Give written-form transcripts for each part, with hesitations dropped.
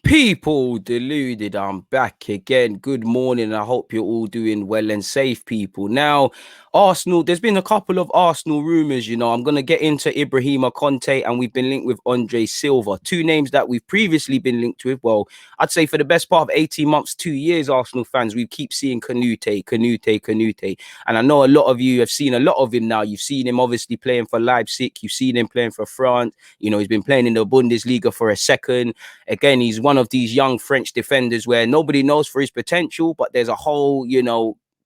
People deluded, I'm back again. Good morning. I hope you're all doing well and safe, people. Now, Arsenal, there's been a couple of Arsenal rumours. I'm going to get into Ibrahima Konate, and we've been linked with André Silva. Two names that we've previously been linked with. Well, I'd say for the best part of 18 months, 2 years, Arsenal fans, we keep seeing Konate. And I know a lot of you have seen a lot of him now. You've seen him obviously playing for Leipzig. You've seen him playing for France. He's been playing in the Bundesliga for a second. Again, he's one of these young French defenders where nobody knows for his potential, but there's a whole,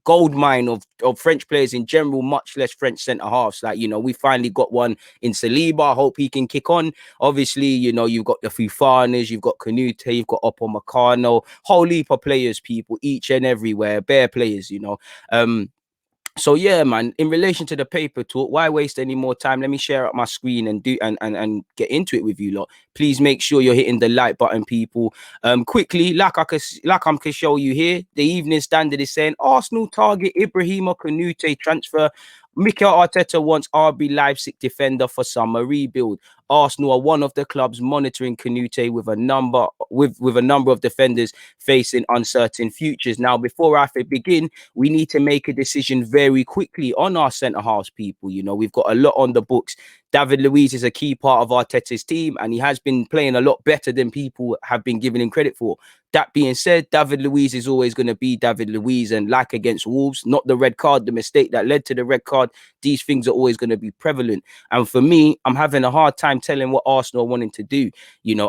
gold mine of French players in general, much less French centre halves. Like, we finally got one in Saliba. I hope he can kick on. Obviously, you've got the Fofanas, you've got Canute, you've got Upamecano, whole heap of players, people, each and everywhere, bare players. So yeah, man, in relation to the paper talk, why waste any more time? Let me share up my screen and do and get into it with you lot. Please make sure you're hitting the like button, people. Quickly, like I'm can show you here, the Evening Standard is saying Arsenal target Ibrahima Konate transfer. Mikel Arteta wants RB Leipzig defender for summer rebuild. Arsenal are one of the clubs monitoring Canute with a number of defenders facing uncertain futures. Now, before I begin, we need to make a decision very quickly on our centre halves, people. We've got a lot on the books. David Luiz is a key part of Arteta's team, and he has been playing a lot better than people have been giving him credit for. That being said, David Luiz is always going to be David Luiz, and like against Wolves, not the red card, the mistake that led to the red card, these things are always going to be prevalent. And for me, I'm having a hard time telling what Arsenal are wanting to do.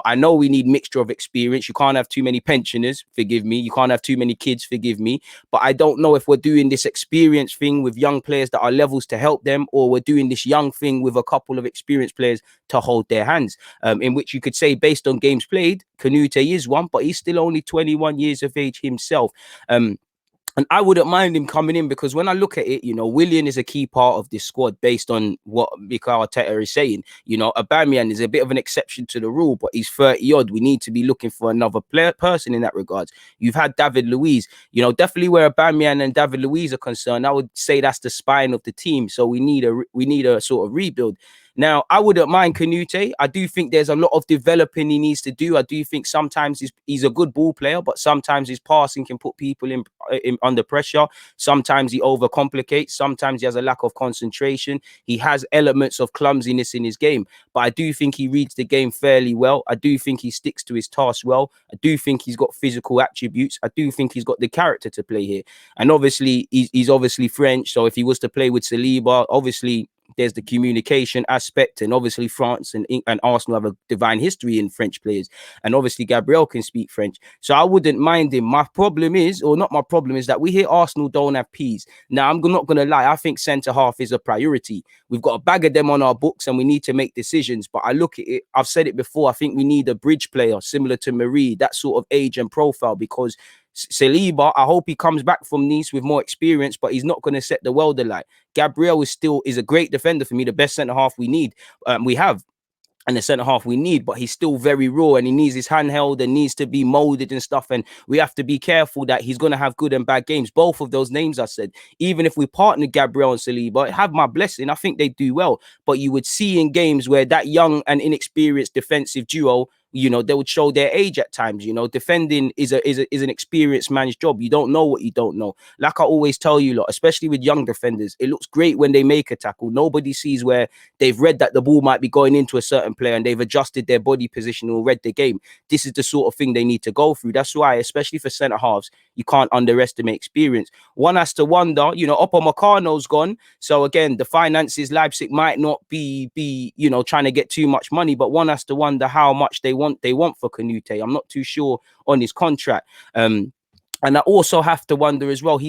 I know we need mixture of experience. You can't have too many pensioners, forgive me. You can't have too many kids, forgive me. But I don't know if we're doing this experience thing with young players that are levels to help them, or we're doing this young thing with a couple of experienced players to hold their hands. In which you could say, based on games played, Canute is one, but he's still only 21 years of age himself. And I wouldn't mind him coming in, because when I look at it, Willian is a key part of this squad based on what Mikel Arteta is saying. Aubameyang is a bit of an exception to the rule, but he's 30 odd. We need to be looking for another person in that regards. You've had David Luiz, definitely where Aubameyang and David Luiz are concerned, I would say that's the spine of the team. So we need a sort of rebuild. Now, I wouldn't mind Canute. I do think there's a lot of developing he needs to do. I do think sometimes he's a good ball player, but sometimes his passing can put people in under pressure. Sometimes he overcomplicates. Sometimes he has a lack of concentration. He has elements of clumsiness in his game, but I do think he reads the game fairly well. I do think he sticks to his task well. I do think he's got physical attributes. I do think he's got the character to play here. And obviously, he's obviously French. So if he was to play with Saliba, obviously, there's the communication aspect, and obviously France and Arsenal have a divine history in French players, and obviously Gabriel can speak French, so I wouldn't mind him. My problem is, or not my problem, is that we hear Arsenal don't have peas. Now, I'm not going to lie, I think centre half is a priority. We've got a bag of them on our books and we need to make decisions, but I look at it, I've said it before, I think we need a bridge player similar to Marie, that sort of age and profile, because Saliba, I hope he comes back from Nice with more experience, but he's not going to set the world alight. Gabriel is a great defender for me, the best centre half we have. And the centre half we need, but he's still very raw and he needs his handheld and needs to be molded and stuff. And we have to be careful that he's going to have good and bad games. Both of those names I said, even if we partner Gabriel and Saliba, have my blessing, I think they do well. But you would see in games where that young and inexperienced defensive duo, they would show their age at times. Defending is an experienced man's job. You don't know what you don't know. Like I always tell you lot, especially with young defenders, it looks great when they make a tackle. Nobody sees where they've read that the ball might be going into a certain player and they've adjusted their body position or read the game. This is the sort of thing they need to go through. That's why, especially for centre halves, you can't underestimate experience. One has to wonder, Upamecano's gone. So again, the finances, Leipzig might not be trying to get too much money, but one has to wonder how much they want for Canute. I'm not too sure on his contract. And I also have to wonder as well,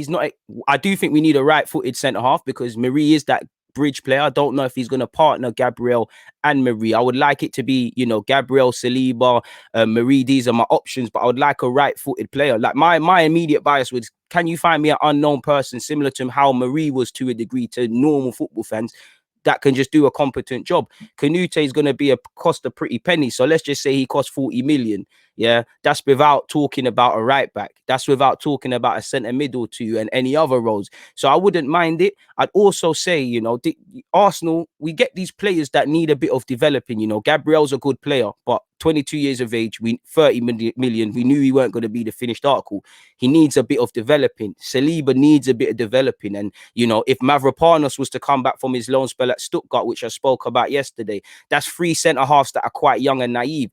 I do think we need a right-footed centre-half, because Marie is that bridge player. I don't know if he's going to partner Gabriel and Marie. I would like it to be, Gabriel, Saliba, Marie. These are my options, but I would like a right-footed player. Like my immediate bias was, can you find me an unknown person similar to how Marie was to a degree to normal football fans, that can just do a competent job? Canute is going to cost a pretty penny. So let's just say he costs 40 million. Yeah, that's without talking about a right back. That's without talking about a centre middle two and any other roles. So I wouldn't mind it. I'd also say, you know, Arsenal, we get these players that need a bit of developing. You know, Gabriel's a good player, but 22 years of age, 30 million. We knew he weren't going to be the finished article. He needs a bit of developing. Saliba needs a bit of developing. And, you know, if Mavropanos was to come back from his loan spell at Stuttgart, which I spoke about yesterday, that's three centre halves that are quite young and naive.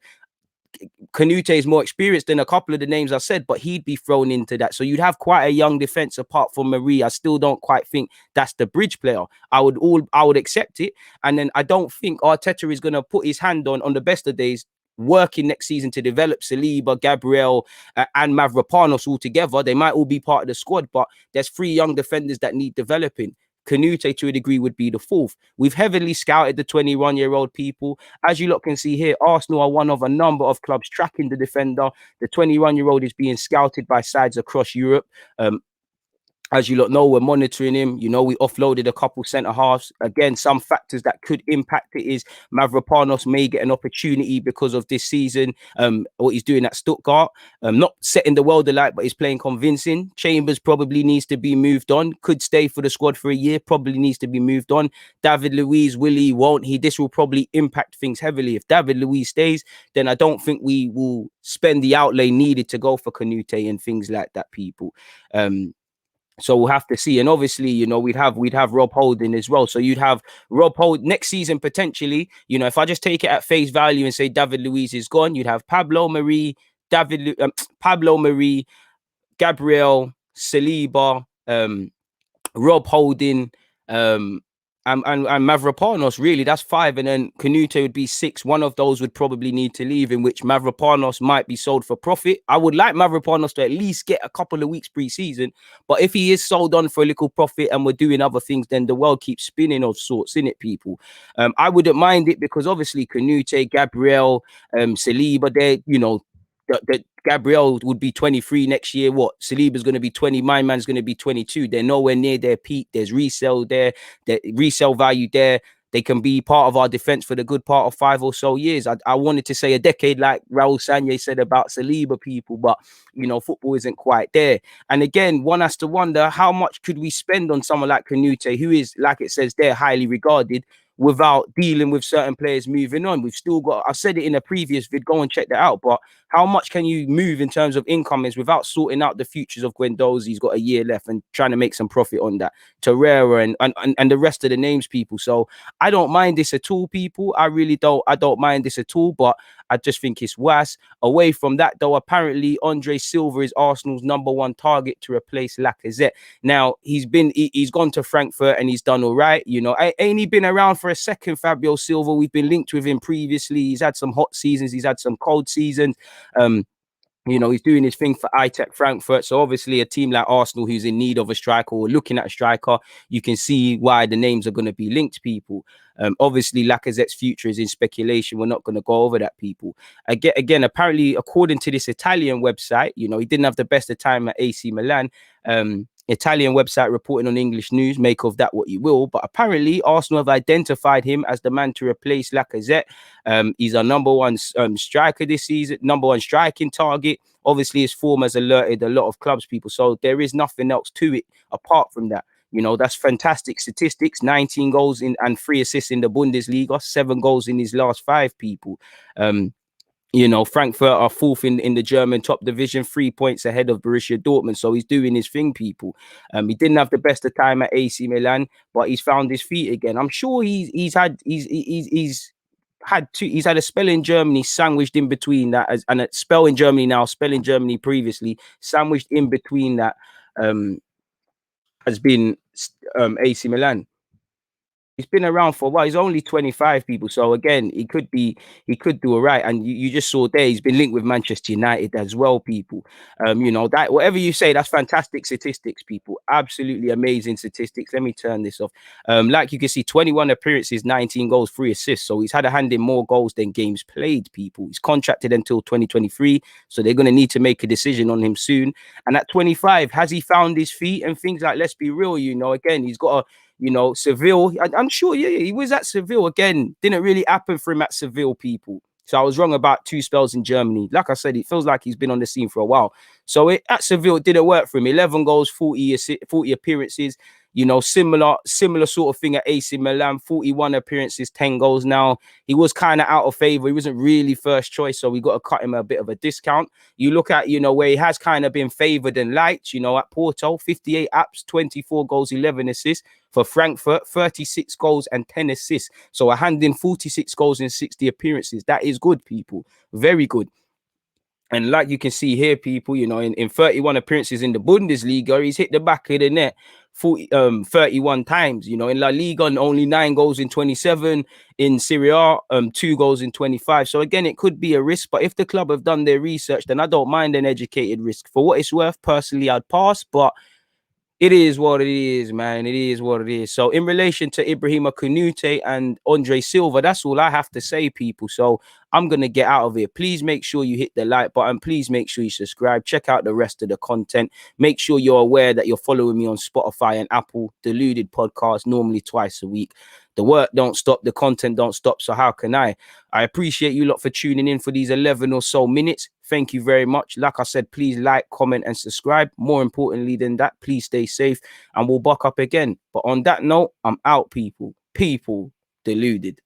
Konate is more experienced than a couple of the names I said, but he'd be thrown into that. So you'd have quite a young defense apart from Marie. I still don't quite think that's the bridge player. I would accept it. And then I don't think Arteta is going to put his hand on the best of days, working next season to develop Saliba, Gabriel, and Mavropanos all together. They might all be part of the squad, but there's three young defenders that need developing. Konate, to a degree, would be the fourth. We've heavily scouted the 21-year-old people. As you lot can see here, Arsenal are one of a number of clubs tracking the defender. The 21-year-old is being scouted by sides across Europe. As you lot know, we're monitoring him. You know, we offloaded a couple centre halves. Again, some factors that could impact it is Mavropanos may get an opportunity because of this season, what he's doing at Stuttgart. Not setting the world alight, but he's playing convincing. Chambers probably needs to be moved on. Could stay for the squad for a year. Probably needs to be moved on. David Luiz, will he, won't he? This will probably impact things heavily. If David Luiz stays, then I don't think we will spend the outlay needed to go for Konate and things like that, people. So we'll have to see. And obviously, you know, we'd have Rob Holding as well. So you'd have Rob Holding next season potentially. You know, if I just take it at face value and say David Luiz is gone, you'd have Pablo Marie, Gabriel, Saliba, Rob Holding, and Mavropanos. Really, that's five, and then Konate would be six. One of those would probably need to leave, in which Mavropanos might be sold for profit. I would like Mavropanos to at least get a couple of weeks pre-season, but if he is sold on for a little profit and we're doing other things, then the world keeps spinning of sorts, in it, people. I wouldn't mind it because obviously Konate, Gabriel, Saliba, they, you know, that Gabriel would be 23 next year. What? Saliba's going to be 20. My man's going to be 22. They're nowhere near their peak. There's resale there. The resale value there. They can be part of our defense for the good part of 5 or so years. I wanted to say a decade, like Raul Sanye said about Saliba, people, but you know, football isn't quite there. And again, one has to wonder how much could we spend on someone like Konate, who is, like it says there, highly regarded, without dealing with certain players moving on. We've still got, I said it in a previous vid, go and check that out, but how much can you move in terms of incomings without sorting out the futures of Guendouzi? He's got a year left and trying to make some profit on that. Torreira and the rest of the names, people. So I don't mind this at all, people. I really don't. I don't mind this at all, but I just think it's worse. Away from that, though, apparently André Silva is Arsenal's #1 target to replace Lacazette. Now, he's gone to Frankfurt and he's done all right. You know, ain't he been around for a second, Fabio Silva? We've been linked with him previously. He's had some hot seasons. He's had some cold seasons. You know, he's doing his thing for ITEC Frankfurt. So obviously a team like Arsenal who's in need of a striker or looking at a striker, you can see why the names are going to be linked, people. Obviously Lacazette's future is in speculation. We're not going to go over that, people. Again, apparently, according to this Italian website, you know, he didn't have the best of time at AC Milan. Italian website reporting on English news, make of that what you will, but apparently Arsenal have identified him as the man to replace Lacazette. He's our #1 striker this season, #1 striking target. Obviously his form has alerted a lot of clubs, people, so there is nothing else to it apart from that. You know, that's fantastic statistics. 19 goals and 3 assists in the Bundesliga, 7 goals in his last 5, people. You know, Frankfurt are 4th in the German top division, 3 points ahead of Borussia Dortmund. So he's doing his thing, people. He didn't have the best of time at AC Milan, but he's found his feet again. I'm sure he's had a spell in Germany sandwiched in between that, and a spell in Germany now, spell in Germany previously, sandwiched in between that has been AC Milan. He's been around for a while. He's only 25, people. So again, he could do all right. And you just saw there, he's been linked with Manchester United as well, people. You know, that whatever you say, that's fantastic statistics, people. Absolutely amazing statistics. Let me turn this off. Like you can see, 21 appearances, 19 goals, 3 assists. So he's had a hand in more goals than games played, people. He's contracted until 2023. So they're going to need to make a decision on him soon. And at 25, has he found his feet and things like, let's be real, you know, again, he's got a, you know, Seville. I'm sure, yeah, he was at Seville again. Didn't really happen for him at Seville, people. So I was wrong about 2 spells in Germany. Like I said, it feels like he's been on the scene for a while. So at Seville, it didn't work for him. 11 goals, 40 appearances. You know, similar sort of thing at AC Milan. 41 appearances, 10 goals. Now he was kind of out of favor. He wasn't really first choice, so we got to cut him a bit of a discount. You look at, you know, where he has kind of been favored and liked. You know, at Porto, 58 apps, 24 goals, 11 assists. For Frankfurt, 36 goals and 10 assists. So a hand in 46 goals in 60 appearances. That is good, people. Very good. And like you can see here, people, you know, in 31 appearances in the Bundesliga, he's hit the back of the net 31 times. You know, in La Liga, only 9 goals in 27. In Serie A, 2 goals in 25. So again, it could be a risk. But if the club have done their research, then I don't mind an educated risk. For what it's worth, personally, I'd pass. But it is what it is, man. It is what it is. So in relation to Ibrahima Konate and André Silva, that's all I have to say, people. So I'm going to get out of here. Please make sure you hit the like button. Please make sure you subscribe. Check out the rest of the content. Make sure you're aware that you're following me on Spotify and Apple. Deluded podcast, normally twice a week. The work don't stop. The content don't stop. So how can I? I appreciate you lot for tuning in for these 11 or so minutes. Thank you very much. Like I said, please like, comment, and subscribe. More importantly than that, please stay safe and we'll buck up again. But on that note, I'm out, people. People deluded.